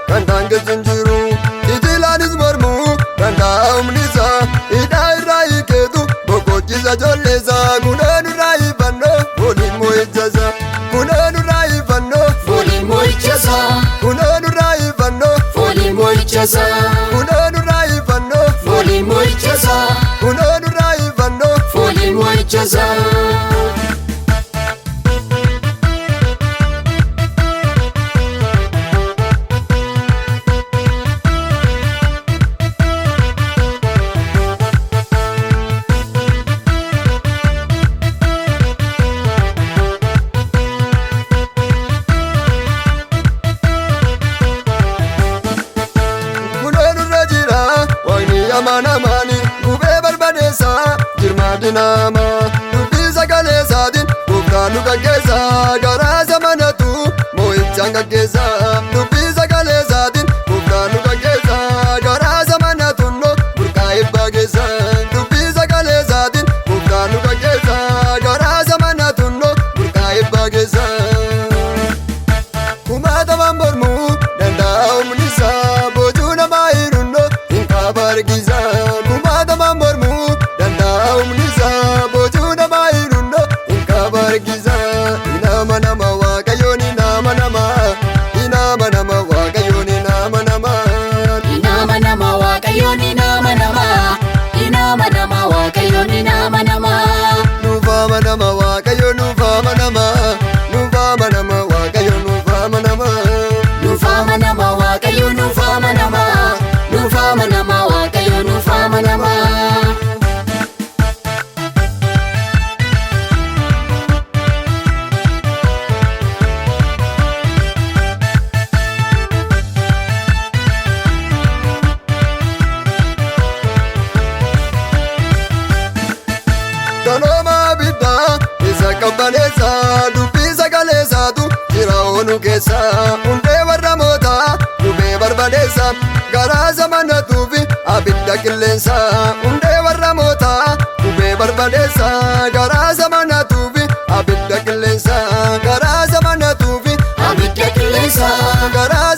kan daangessu hin jiru. Titiilaanis mormuu danda'amni isaa hidhaa irraa hiikeetu boqochiisa ijoollee isaa. Kunoo nurraa hiifannoo fooliin moo'icha isaa. Kunoo nurraa hiifannoo fooliin moo'icha isaa. Kunoo nurraa hiifannoo fooliin moo'icha isaa. Kunoo nurraa hiifannoo fooliin moo'icha isaa. Kunoo nurraa hiifannoo fooliin moo'icha isaa. Amanamaani gubee barbadeessaa jirmaadhi nama dubbii sagalee isaatiin gooftaan nu gaggeessaa garaa zamanatu moo'ichaan gaggeessaa dubbii sagalee isaatiin gooftaan nu gaggeessaa garaa zamanatu burqaa eebbaa geessaa dubbii sagalee isaatiin gooftaan nu gaggeessaa garaa zamanatu burqaa eebbaa geessaa. Kumaatamaan mormuu danda'amni isaa boojuu namaa hirunnoo hin kabargisa. Kumaatamaan mormuu danda'amni isaa boojuu namaa hirunnoo hin kabargisa. Inamanama Waaqayyoon inamanama. Inamanama Waaqayyoon inamanama. Inamanama Waaqayyoon inamanama. Inamanama Waaqayyoon inamanama. Nuufamanama Waaqayyoon nuufamanama. Nuufamanama Waaqayyoon nuufamanama. Nuufamanama Waaqayyoon nuufamanama. Nuufamanama Waaqayyoon nuufamanama. Tanooma biddaa isa qabbaneessaa dubbii sagalee isaatu jira oolu keessa hundee warra mootaa gubee barbadeessa garaa zamanatuufi abidda qilleensa hundee warra mootaa gubee barbadeessa garaa zamanatuufi abidda qilleensa garaa zamanatuufi Abidda qilleensa. garaa